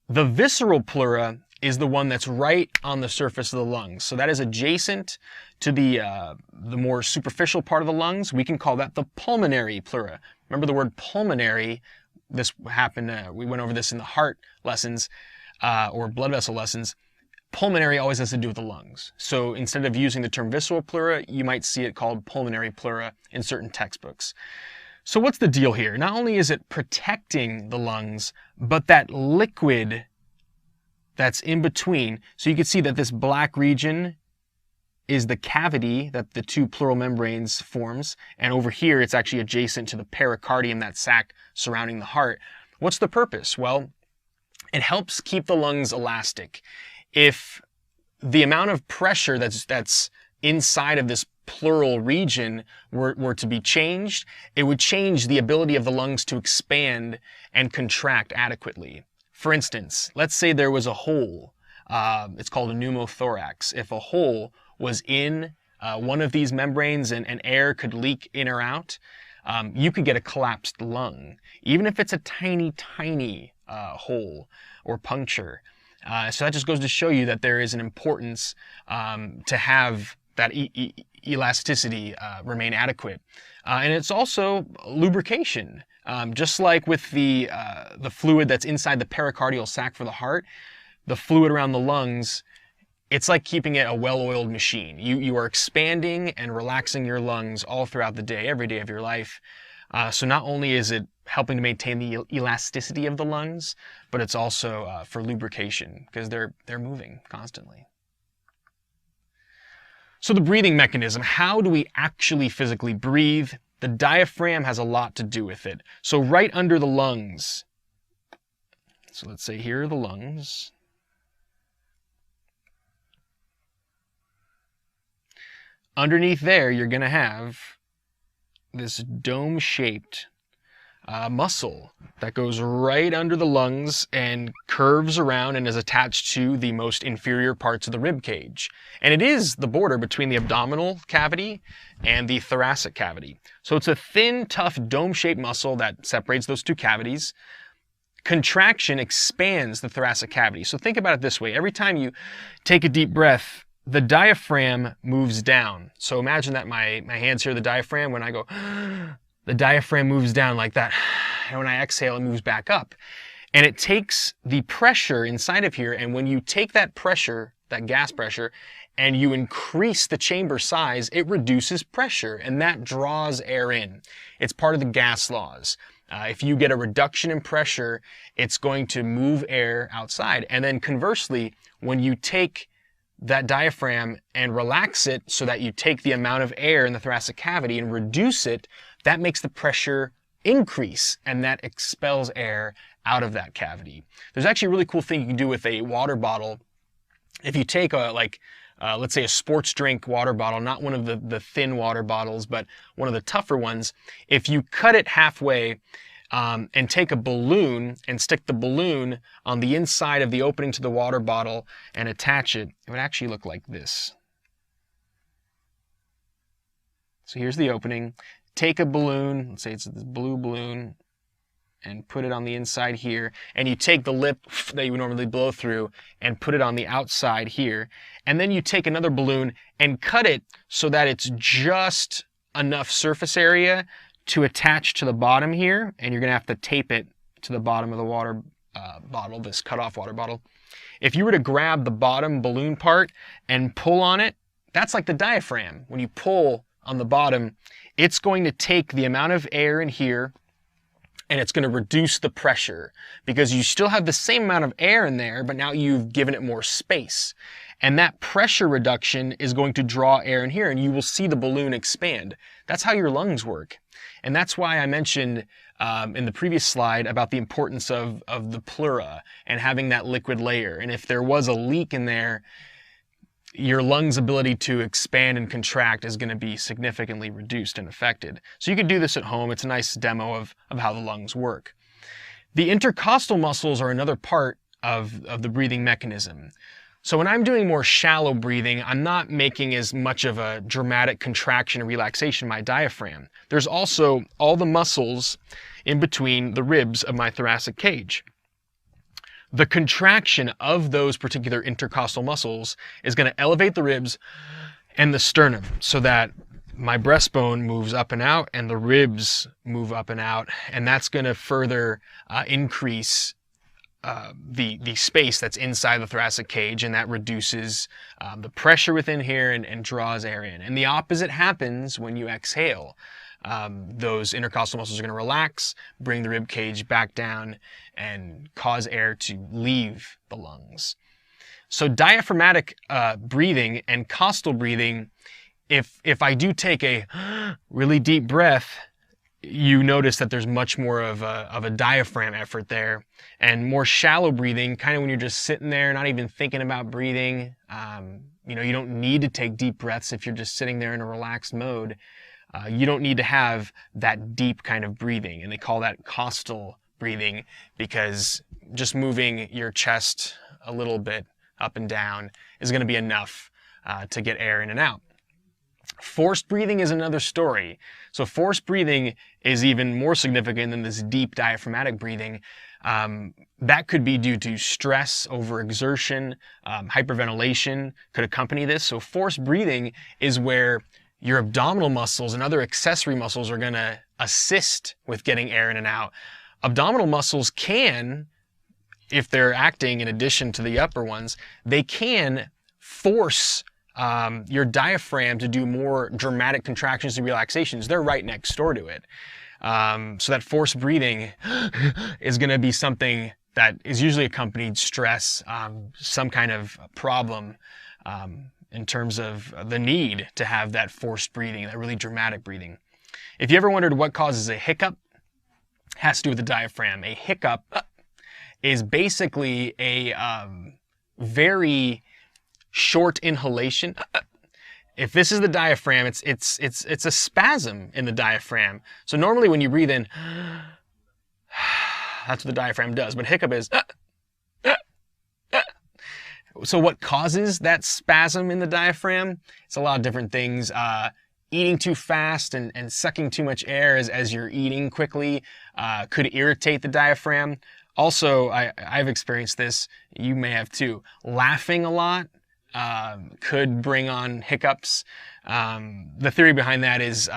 The visceral pleura is the one that's right on the surface of the lungs. So that is adjacent to the more superficial part of the lungs. We can call that the pulmonary pleura. Remember the word pulmonary, this happened, we went over this in the heart lessons, or blood vessel lessons. Pulmonary always has to do with the lungs. So instead of using the term visceral pleura, you might see it called pulmonary pleura in certain textbooks. So what's the deal here? Not only is it protecting the lungs, but that liquid that's in between. So you can see that this black region is the cavity that the 2 pleural membranes forms. And over here, it's actually adjacent to the pericardium, that sac surrounding the heart. What's the purpose? Well, it helps keep the lungs elastic. If the amount of pressure that's inside of this pleural region were to be changed, it would change the ability of the lungs to expand and contract adequately. For instance, let's say there was a hole. It's called a pneumothorax. If a hole was in one of these membranes and air could leak in or out, you could get a collapsed lung, even if it's a tiny, tiny hole or puncture. So that just goes to show you that there is an importance to have that elasticity remain adequate. And it's also lubrication. Just like with the fluid that's inside the pericardial sac for the heart, the fluid around the lungs, it's like keeping it a well-oiled machine. You are expanding and relaxing your lungs all throughout the day, every day of your life. So not only is it helping to maintain the elasticity of the lungs, but it's also for lubrication because they're moving constantly. So the breathing mechanism, how do we actually physically breathe? The diaphragm has a lot to do with it. So right under the lungs, so let's say here are the lungs. Underneath there, you're going to have this dome-shaped muscle that goes right under the lungs and curves around and is attached to the most inferior parts of the rib cage. And it is the border between the abdominal cavity and the thoracic cavity. So it's a thin, tough, dome-shaped muscle that separates those two cavities. Contraction expands the thoracic cavity. So think about it this way. Every time you take a deep breath, the diaphragm moves down. So imagine that my hands here, the diaphragm, when I go, the diaphragm moves down like that. And when I exhale, it moves back up. And it takes the pressure inside of here, and when you take that pressure, that gas pressure, and you increase the chamber size, it reduces pressure, and that draws air in. It's part of the gas laws. If you get a reduction in pressure, it's going to move air outside. And then conversely, when you take that diaphragm and relax it so that you take the amount of air in the thoracic cavity and reduce it, that makes the pressure increase, and that expels air out of that cavity. There's actually a really cool thing you can do with a water bottle. If you take let's say a sports drink water bottle, not one of the thin water bottles, but one of the tougher ones, if you cut it halfway and take a balloon and stick the balloon on the inside of the opening to the water bottle and attach it, it would actually look like this. So here's the opening. Take a balloon, let's say it's this blue balloon, and put it on the inside here, and you take the lip that you would normally blow through and put it on the outside here, and then you take another balloon and cut it so that it's just enough surface area to attach to the bottom here, and you're going to have to tape it to the bottom of the water bottle, this cut-off water bottle. If you were to grab the bottom balloon part and pull on it, that's like the diaphragm. When you pull on the bottom, it's going to take the amount of air in here and it's going to reduce the pressure because you still have the same amount of air in there, but now you've given it more space. And that pressure reduction is going to draw air in here, and you will see the balloon expand. That's how your lungs work. And that's why I mentioned in the previous slide about the importance of the pleura and having that liquid layer. And if there was a leak in there, your lungs' ability to expand and contract is going to be significantly reduced and affected. So you could do this at home. It's a nice demo of how the lungs work. The intercostal muscles are another part of the breathing mechanism. So when I'm doing more shallow breathing, I'm not making as much of a dramatic contraction and relaxation of my diaphragm. There's also all the muscles in between the ribs of my thoracic cage. The contraction of those particular intercostal muscles is going to elevate the ribs and the sternum so that my breastbone moves up and out and the ribs move up and out, and that's going to further increase the space that's inside the thoracic cage, and that reduces the pressure within here and draws air in. And the opposite happens when you exhale. Those intercostal muscles are going to relax, bring the rib cage back down, and cause air to leave the lungs. So diaphragmatic breathing and costal breathing, if I do take a really deep breath, you notice that there's much more of a diaphragm effort there. And more shallow breathing, kind of when you're just sitting there, not even thinking about breathing, you don't need to take deep breaths if you're just sitting there in a relaxed mode. You don't need to have that deep kind of breathing, and they call that costal breathing because just moving your chest a little bit up and down is going to be enough to get air in and out. Forced breathing is another story. So forced breathing is even more significant than this deep diaphragmatic breathing. That could be due to stress, overexertion, hyperventilation could accompany this. So forced breathing is where your abdominal muscles and other accessory muscles are going to assist with getting air in and out. Abdominal muscles can, if they're acting in addition to the upper ones, they can force your diaphragm to do more dramatic contractions and relaxations. They're right next door to it. So that forced breathing is going to be something that is usually accompanied stress, some kind of problem in terms of the need to have that forced breathing, that really dramatic breathing. If you ever wondered what causes a hiccup, it has to do with the diaphragm. A hiccup is basically a very short inhalation. If this is the diaphragm, it's a spasm in the diaphragm. So normally when you breathe in, that's what the diaphragm does. But hiccup is. So what causes that spasm in the diaphragm? It's a lot of different things. Eating too fast and sucking too much air as you're eating quickly could irritate the diaphragm. Also, I've experienced this. You may have too. Laughing a lot could bring on hiccups. The theory behind that is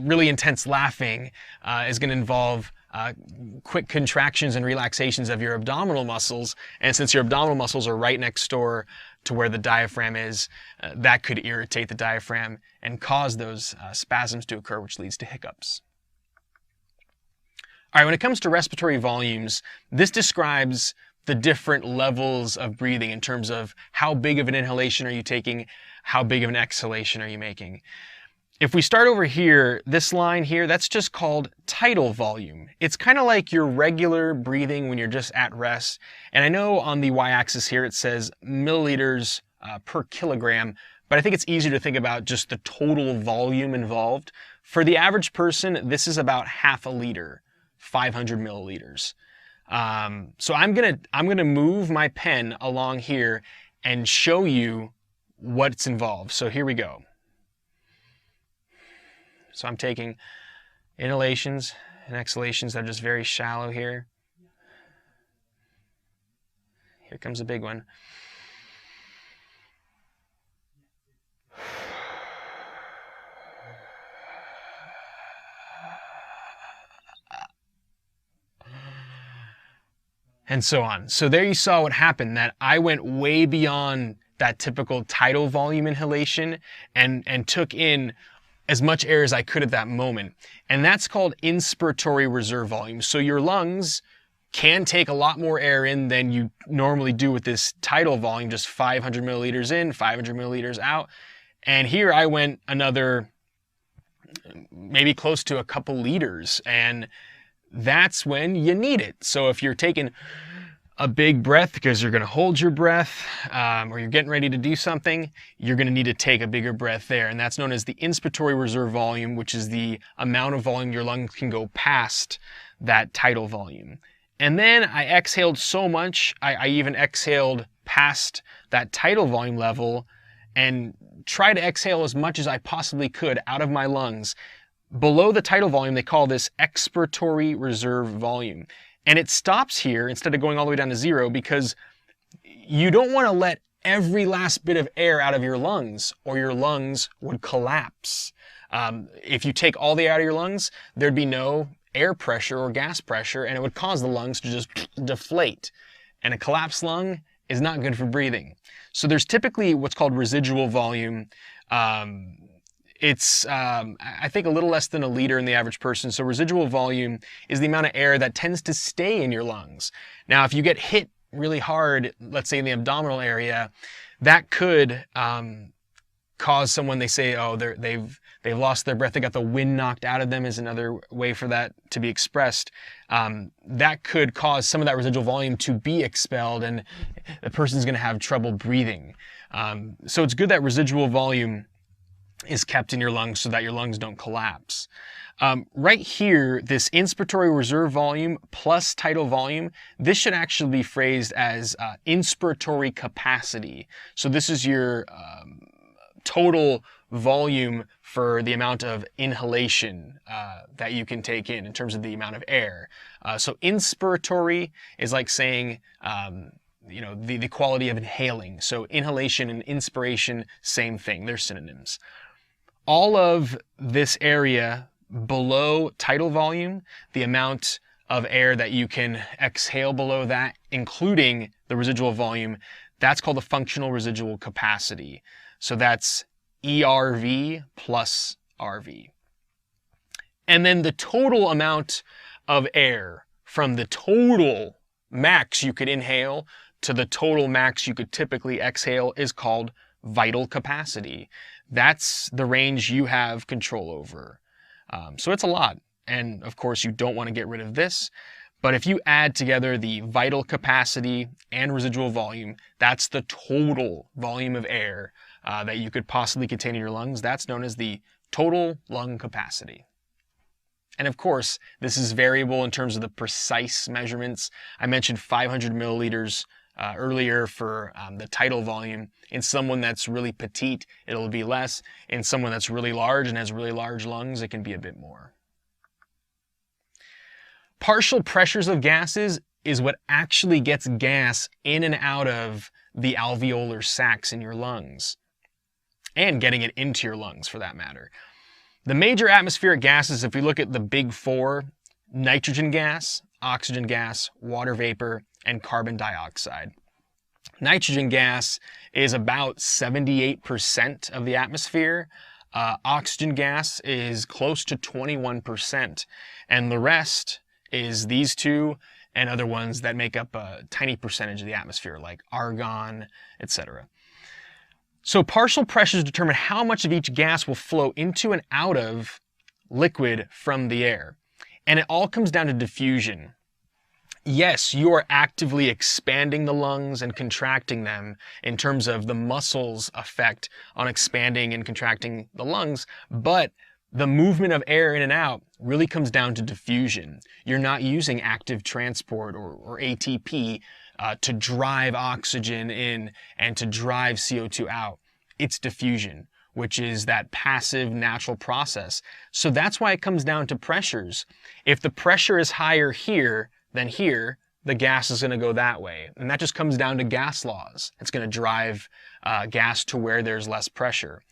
really intense laughing is going to involve quick contractions and relaxations of your abdominal muscles. And since your abdominal muscles are right next door to where the diaphragm is, that could irritate the diaphragm and cause those spasms to occur, which leads to hiccups. All right, when it comes to respiratory volumes, this describes the different levels of breathing in terms of how big of an inhalation are you taking, how big of an exhalation are you making. If we start over here, this line here, that's just called tidal volume. It's kind of like your regular breathing when you're just at rest. And I know on the y-axis here it says milliliters per kilogram, but I think it's easier to think about just the total volume involved. For the average person, this is about half a liter, 500 milliliters. So I'm gonna move my pen along here and show you what's involved. So here we go. So I'm taking inhalations and exhalations that are just very shallow here. Here comes a big one. And so on. So there you saw what happened, that I went way beyond that typical tidal volume inhalation and took in as much air as I could at that moment. And that's called inspiratory reserve volume. So your lungs can take a lot more air in than you normally do with this tidal volume, just 500 milliliters in, 500 milliliters out. And here I went another, maybe close to a couple liters. And that's when you need it. So if you're taking a big breath because you're going to hold your breath or you're getting ready to do something, you're going to need to take a bigger breath there. And that's known as the inspiratory reserve volume, which is the amount of volume your lungs can go past that tidal volume. And then I exhaled so much, I even exhaled past that tidal volume level and tried to exhale as much as I possibly could out of my lungs. Below the tidal volume, they call this expiratory reserve volume. And it stops here instead of going all the way down to zero because you don't want to let every last bit of air out of your lungs or your lungs would collapse. If you take all the air out of your lungs, there'd be no air pressure or gas pressure and it would cause the lungs to just deflate. And a collapsed lung is not good for breathing. So there's typically what's called residual volume. It's, I think, a little less than a liter in the average person. So residual volume is the amount of air that tends to stay in your lungs. Now, if you get hit really hard, let's say in the abdominal area, that could cause someone, they say, oh, they've lost their breath, they got the wind knocked out of them is another way for that to be expressed. That could cause some of that residual volume to be expelled and the person's going to have trouble breathing. So it's good that residual volume is kept in your lungs so that your lungs don't collapse. Right here, this inspiratory reserve volume plus tidal volume, this should actually be phrased as inspiratory capacity. So this is your total volume for the amount of inhalation that you can take in terms of the amount of air. So inspiratory is like saying, the quality of inhaling. So inhalation and inspiration, same thing. They're synonyms. All of this area below tidal volume, the amount of air that you can exhale below that, including the residual volume, that's called the functional residual capacity. So that's ERV plus RV. And then the total amount of air from the total max you could inhale to the total max you could typically exhale is called vital capacity. That's the range you have control over. So it's a lot. And of course, you don't want to get rid of this. But if you add together the vital capacity and residual volume, that's the total volume of air that you could possibly contain in your lungs. That's known as the total lung capacity. And of course, this is variable in terms of the precise measurements. I mentioned 500 milliliters earlier for the tidal volume. In someone that's really petite, it'll be less. In someone that's really large and has really large lungs, it can be a bit more. Partial pressures of gases is what actually gets gas in and out of the alveolar sacs in your lungs, and getting it into your lungs for that matter. The major atmospheric gases, if we look at the big four: nitrogen gas, oxygen gas, water vapor, and carbon dioxide. Nitrogen gas is about 78% of the atmosphere. Oxygen gas is close to 21%. And the rest is these two and other ones that make up a tiny percentage of the atmosphere, like argon, etc. So partial pressures determine how much of each gas will flow into and out of liquid from the air. And it all comes down to diffusion. Yes, you are actively expanding the lungs and contracting them in terms of the muscles' effect on expanding and contracting the lungs, but the movement of air in and out really comes down to diffusion. You're not using active transport or ATP to drive oxygen in and to drive CO2 out. It's diffusion, which is that passive natural process. So that's why it comes down to pressures. If the pressure is higher here than here, the gas is going to go that way. And that just comes down to gas laws. It's going to drive gas to where there's less pressure.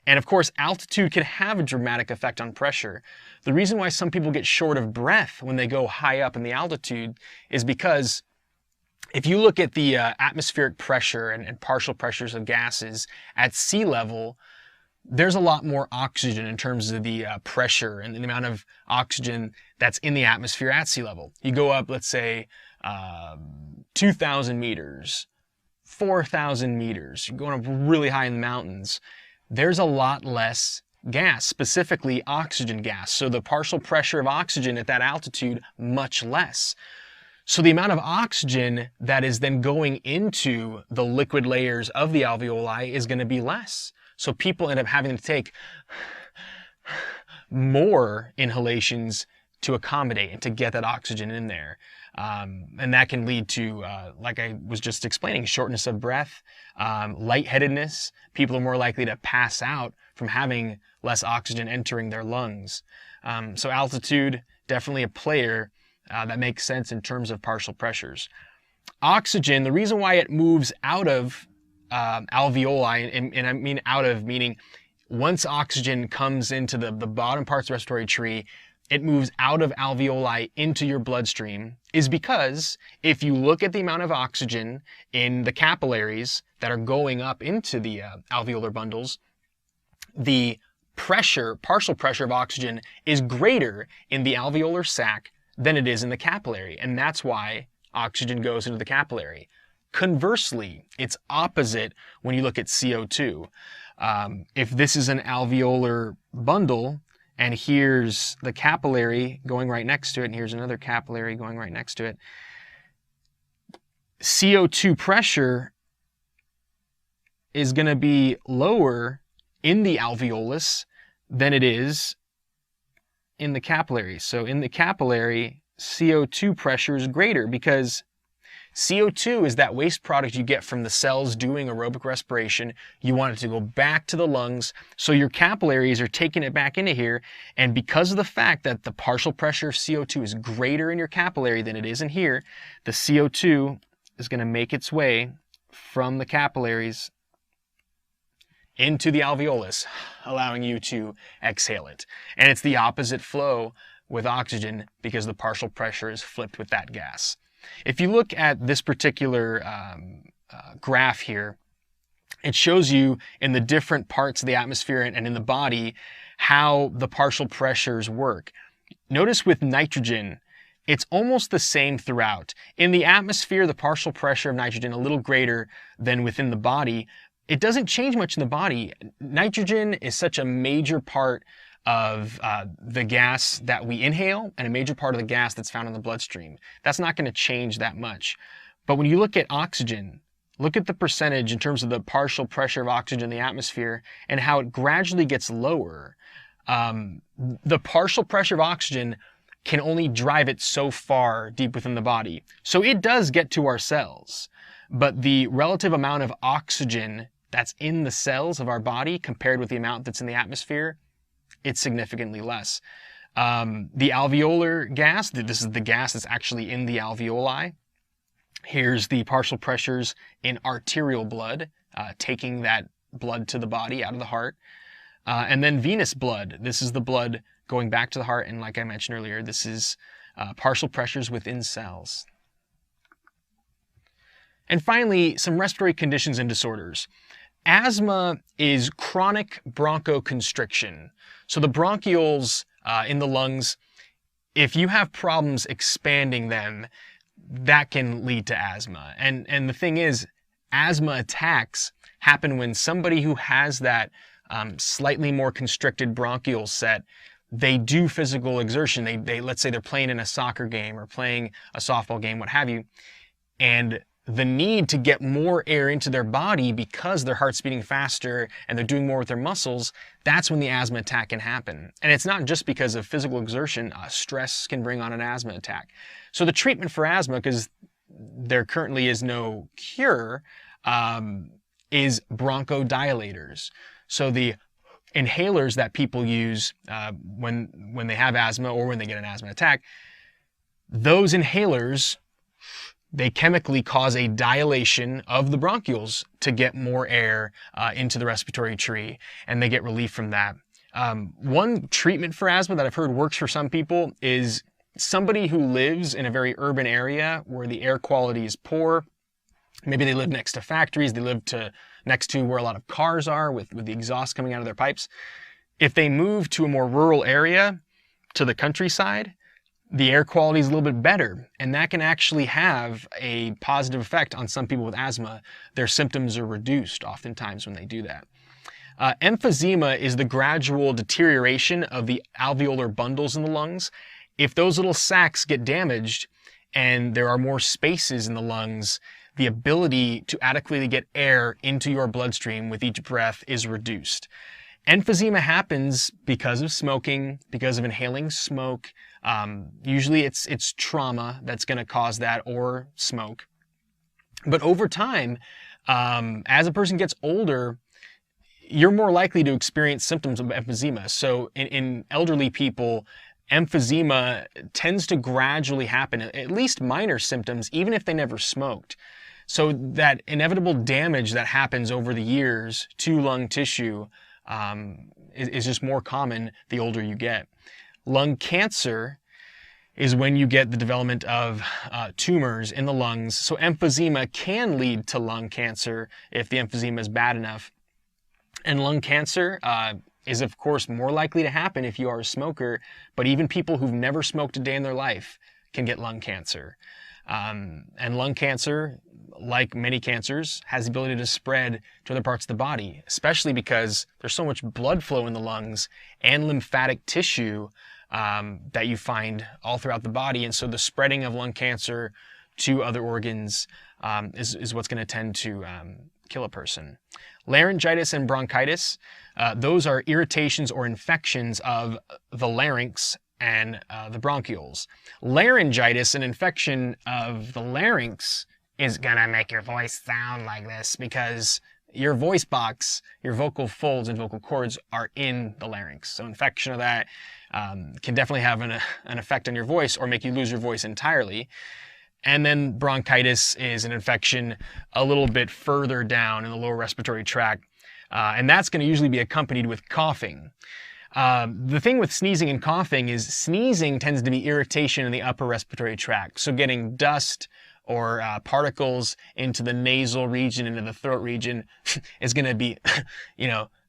And of course, altitude can have a dramatic effect on pressure. The reason why some people get short of breath when they go high up in the altitude is because if you look at the atmospheric pressure and partial pressures of gases at sea level, there's a lot more oxygen in terms of the pressure and the amount of oxygen that's in the atmosphere at sea level. You go up, let's say, 2,000 meters, 4,000 meters, you're going up really high in the mountains. There's a lot less gas, specifically oxygen gas. So the partial pressure of oxygen at that altitude, much less. So the amount of oxygen that is then going into the liquid layers of the alveoli is going to be less. So people end up having to take more inhalations to accommodate and to get that oxygen in there. And that can lead to, like I was just explaining, shortness of breath, lightheadedness. People are more likely to pass out from having less oxygen entering their lungs. So altitude, definitely a player that makes sense in terms of partial pressures. Oxygen, the reason why it moves out of alveoli, and I mean out of, meaning once oxygen comes into the bottom parts of the respiratory tree, it moves out of alveoli into your bloodstream, is because if you look at the amount of oxygen in the capillaries that are going up into the alveolar bundles, the pressure, partial pressure of oxygen is greater in the alveolar sac than it is in the capillary, and that's why oxygen goes into the capillary. Conversely, it's opposite when you look at CO2. If this is an alveolar bundle, and here's the capillary going right next to it, and here's another capillary going right next to it, CO2 pressure is going to be lower in the alveolus than it is in the capillary. So in the capillary, CO2 pressure is greater because CO2 is that waste product you get from the cells doing aerobic respiration. You want it to go back to the lungs, so your capillaries are taking it back into here, and because of the fact that the partial pressure of CO2 is greater in your capillary than it is in here, the CO2 is going to make its way from the capillaries into the alveolus, allowing you to exhale it. And it's the opposite flow with oxygen because the partial pressure is flipped with that gas. If you look at this particular graph here, it shows you in the different parts of the atmosphere and in the body how the partial pressures work. Notice with nitrogen, it's almost the same throughout. In the atmosphere, the partial pressure of nitrogen a little greater than within the body. It doesn't change much in the body. Nitrogen is such a major part of the gas that we inhale and a major part of the gas that's found in the bloodstream. That's not going to change that much. But when you look at oxygen, look at the percentage in terms of the partial pressure of oxygen in the atmosphere and how it gradually gets lower. The partial pressure of oxygen can only drive it so far deep within the body. So it does get to our cells, but the relative amount of oxygen that's in the cells of our body compared with the amount that's in the atmosphere, it's significantly less. The alveolar gas, this is the gas that's actually in the alveoli. Here's the partial pressures in arterial blood, taking that blood to the body out of the heart. And then venous blood, this is the blood going back to the heart. And like I mentioned earlier, this is partial pressures within cells. And finally, some respiratory conditions and disorders. Asthma is chronic bronchoconstriction. So the bronchioles in the lungs, if you have problems expanding them, that can lead to asthma. And the thing is, asthma attacks happen when somebody who has that slightly more constricted bronchial set, they do physical exertion. They let's say they're playing in a soccer game or playing a softball game, what have you, and the need to get more air into their body because their heart's beating faster and they're doing more with their muscles, that's when the asthma attack can happen. And it's not just because of physical exertion. Stress can bring on an asthma attack. So the treatment for asthma, because there currently is no cure, is bronchodilators. So the inhalers that people use when they have asthma or when they get an asthma attack, those inhalers, they chemically cause a dilation of the bronchioles to get more air into the respiratory tree, and they get relief from that. One treatment for asthma that I've heard works for some people is somebody who lives in a very urban area where the air quality is poor. Maybe they live next to factories, they live next to where a lot of cars are with the exhaust coming out of their pipes. If they move to a more rural area, to the countryside, the air quality is a little bit better, and that can actually have a positive effect on some people with asthma. Their symptoms are reduced oftentimes when they do that. Emphysema is the gradual deterioration of the alveolar bundles in the lungs. If those little sacs get damaged and there are more spaces in the lungs, the ability to adequately get air into your bloodstream with each breath is reduced. Emphysema happens because of smoking, because of inhaling smoke. Usually it's trauma that's going to cause that, or smoke. But over time, as a person gets older, you're more likely to experience symptoms of emphysema. So in elderly people, emphysema tends to gradually happen, at least minor symptoms, even if they never smoked. So that inevitable damage that happens over the years to lung tissue is just more common the older you get. Lung cancer is when you get the development of tumors in the lungs. So emphysema can lead to lung cancer if the emphysema is bad enough. And lung cancer is of course more likely to happen if you are a smoker, but even people who've never smoked a day in their life can get lung cancer. And lung cancer, like many cancers, has the ability to spread to other parts of the body, especially because there's so much blood flow in the lungs and lymphatic tissue that you find all throughout the body. And so the spreading of lung cancer to other organs is what's going to tend to kill a person. Laryngitis and bronchitis, those are irritations or infections of the larynx and the bronchioles. Laryngitis, an infection of the larynx, is gonna make your voice sound like this, because your voice box, your vocal folds and vocal cords are in the larynx. So infection of that can definitely have an effect on your voice or make you lose your voice entirely. And then bronchitis is an infection a little bit further down in the lower respiratory tract. And that's going to usually be accompanied with coughing. The thing with sneezing and coughing is sneezing tends to be irritation in the upper respiratory tract. So getting dust or particles into the nasal region, into the throat region, is going to be,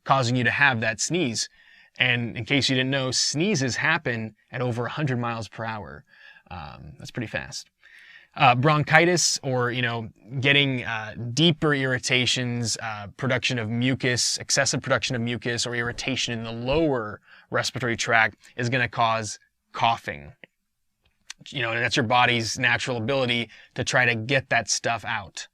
causing you to have that sneeze. And in case you didn't know, sneezes happen at over 100 miles per hour. That's pretty fast. Bronchitis, or getting deeper irritations, production of mucus, excessive production of mucus or irritation in the lower respiratory tract, is going to cause coughing. And that's your body's natural ability to try to get that stuff out.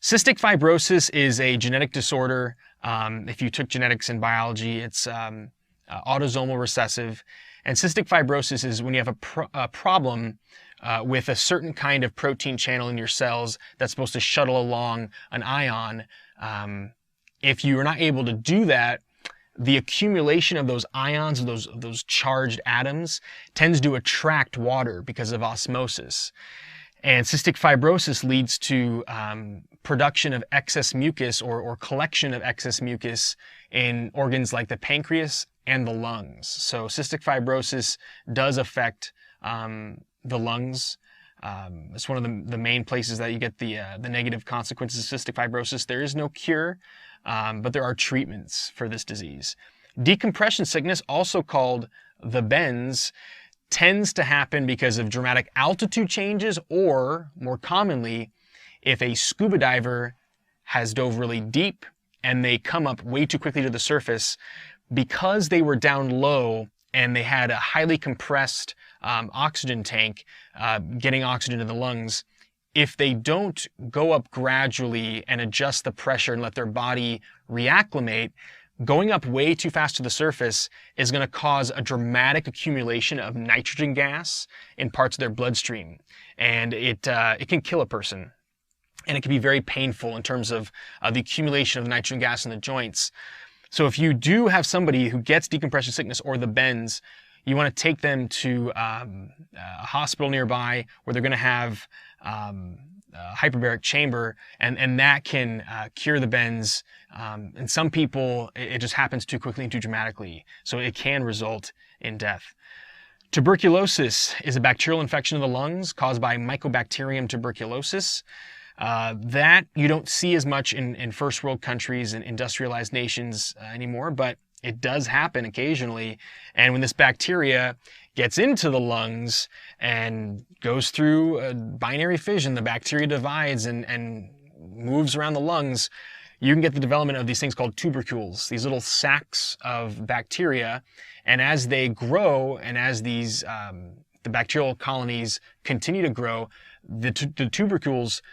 Cystic fibrosis is a genetic disorder. If you took genetics in biology, it's autosomal recessive. And cystic fibrosis is when you have a problem with a certain kind of protein channel in your cells that's supposed to shuttle along an ion. If you are not able to do that, the accumulation of those ions, of those charged atoms, tends to attract water because of osmosis. And cystic fibrosis leads to production of excess mucus or collection of excess mucus in organs like the pancreas and the lungs. So cystic fibrosis does affect the lungs. It's one of the main places that you get the negative consequences of cystic fibrosis. There is no cure, but there are treatments for this disease. Decompression sickness, also called the bends, tends to happen because of dramatic altitude changes, or more commonly, if a scuba diver has dove really deep and they come up way too quickly to the surface, because they were down low and they had a highly compressed oxygen tank getting oxygen to the lungs. If they don't go up gradually and adjust the pressure and let their body reacclimate, going up way too fast to the surface is going to cause a dramatic accumulation of nitrogen gas in parts of their bloodstream. And it can kill a person. And it can be very painful in terms of the accumulation of nitrogen gas in the joints. So if you do have somebody who gets decompression sickness or the bends, you want to take them to a hospital nearby where they're going to have a hyperbaric chamber, and that can cure the bends. In some people, it just happens too quickly and too dramatically, so it can result in death. Tuberculosis is a bacterial infection of the lungs caused by Mycobacterium tuberculosis. That you don't see as much in first world countries and industrialized nations anymore, but it does happen occasionally. And when this bacteria gets into the lungs and goes through a binary fission, the bacteria divides and moves around the lungs, you can get the development of these things called tubercules, these little sacs of bacteria. And as they grow, and as these the bacterial colonies continue to grow, the tubercules,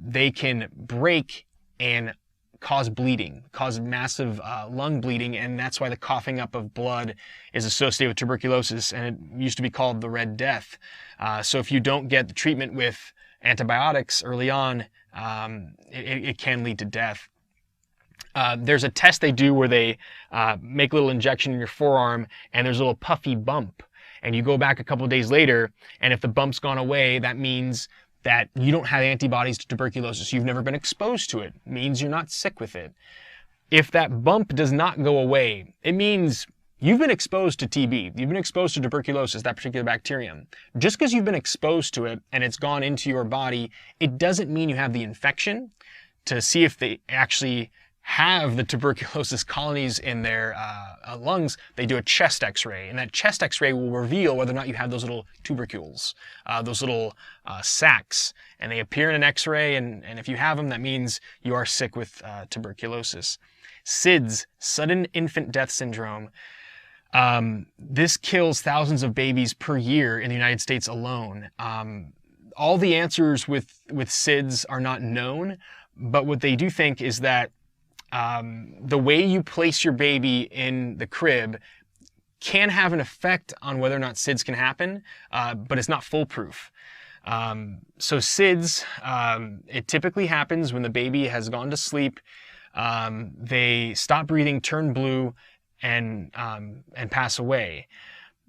they can break and cause bleeding, cause massive lung bleeding, and that's why the coughing up of blood is associated with tuberculosis, and it used to be called the Red Death. So if you don't get the treatment with antibiotics early on, it can lead to death. There's a test they do where they make a little injection in your forearm, and there's a little puffy bump, and you go back a couple of days later, and if the bump's gone away, that means that you don't have antibodies to tuberculosis. You've never been exposed to it. It means you're not sick with it. If that bump does not go away, it means you've been exposed to TB. You've been exposed to tuberculosis, that particular bacterium. Just because you've been exposed to it and it's gone into your body, it doesn't mean you have the infection. To see if they actually have the tuberculosis colonies in their lungs, they do a chest x-ray, and that chest x-ray will reveal whether or not you have those little tubercules, those little sacs, and they appear in an x-ray, and if you have them, that means you are sick with tuberculosis. SIDS, sudden infant death syndrome. This kills thousands of babies per year in the United States alone. All the answers with SIDS are not known, but what they do think is that the way you place your baby in the crib can have an effect on whether or not SIDS can happen, but it's not foolproof. So SIDS, it typically happens when the baby has gone to sleep, they stop breathing, turn blue, and pass away.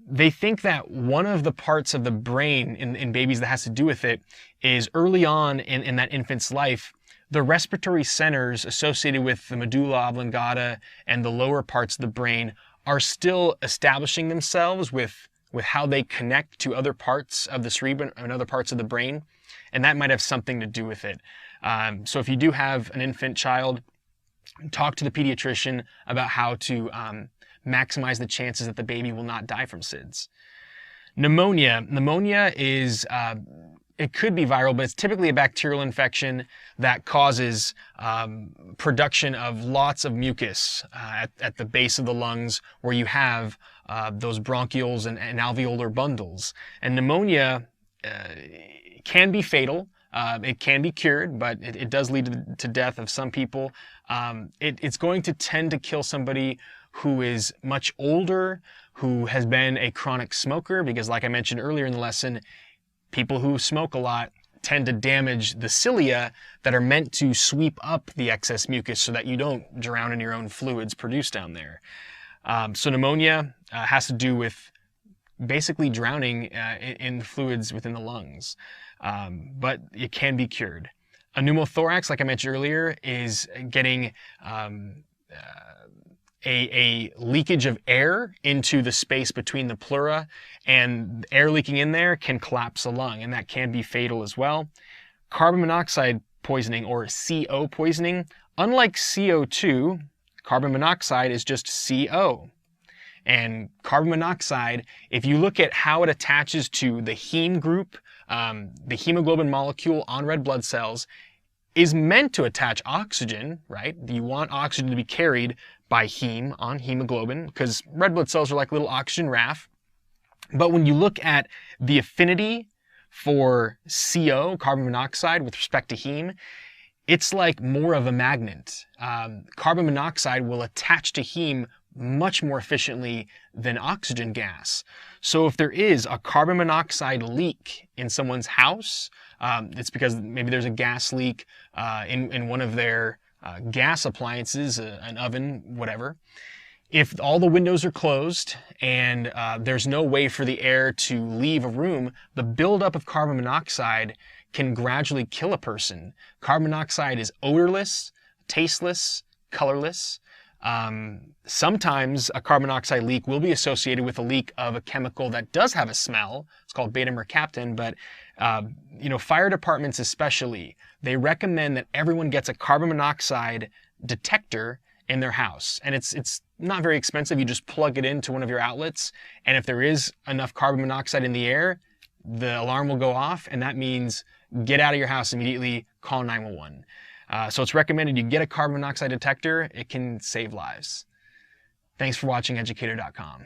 They think that one of the parts of the brain in babies that has to do with it is early on in that infant's life, the respiratory centers associated with the medulla oblongata and the lower parts of the brain are still establishing themselves with how they connect to other parts of the cerebrum and other parts of the brain, and that might have something to do with it. So if you do have an infant child, talk to the pediatrician about how to maximize the chances that the baby will not die from SIDS. Pneumonia. Pneumonia is, it could be viral, but it's typically a bacterial infection that causes production of lots of mucus at the base of the lungs where you have those bronchioles and alveolar bundles. And pneumonia can be fatal. It can be cured, but it does lead to death of some people. It's going to tend to kill somebody who is much older, who has been a chronic smoker, because like I mentioned earlier in the lesson, people who smoke a lot tend to damage the cilia that are meant to sweep up the excess mucus so that you don't drown in your own fluids produced down there. So pneumonia has to do with basically drowning in the fluids within the lungs, but it can be cured. A pneumothorax, like I mentioned earlier, is getting a leakage of air into the space between the pleura, and air leaking in there can collapse a lung, and that can be fatal as well. Carbon monoxide poisoning, or CO poisoning, unlike CO2, carbon monoxide is just CO. And carbon monoxide, if you look at how it attaches to the heme group, the hemoglobin molecule on red blood cells, is meant to attach oxygen, right? You want oxygen to be carried by heme on hemoglobin, because red blood cells are like little oxygen raft. But when you look at the affinity for CO, carbon monoxide, with respect to heme, it's like more of a magnet. Carbon monoxide will attach to heme much more efficiently than oxygen gas. So if there is a carbon monoxide leak in someone's house, it's because maybe there's a gas leak in one of their gas appliances, an oven, whatever. If all the windows are closed and there's no way for the air to leave a room, the buildup of carbon monoxide can gradually kill a person. Carbon monoxide is odorless, tasteless, colorless. Sometimes a carbon monoxide leak will be associated with a leak of a chemical that does have a smell. It's called beta-mercaptan, but fire departments especially, they recommend that everyone gets a carbon monoxide detector in their house. And it's not very expensive. You just plug it into one of your outlets, and if there is enough carbon monoxide in the air, the alarm will go off, and that means get out of your house immediately, call 911. So it's recommended you get a carbon monoxide detector. It can save lives. Thanks for watching Educator.com.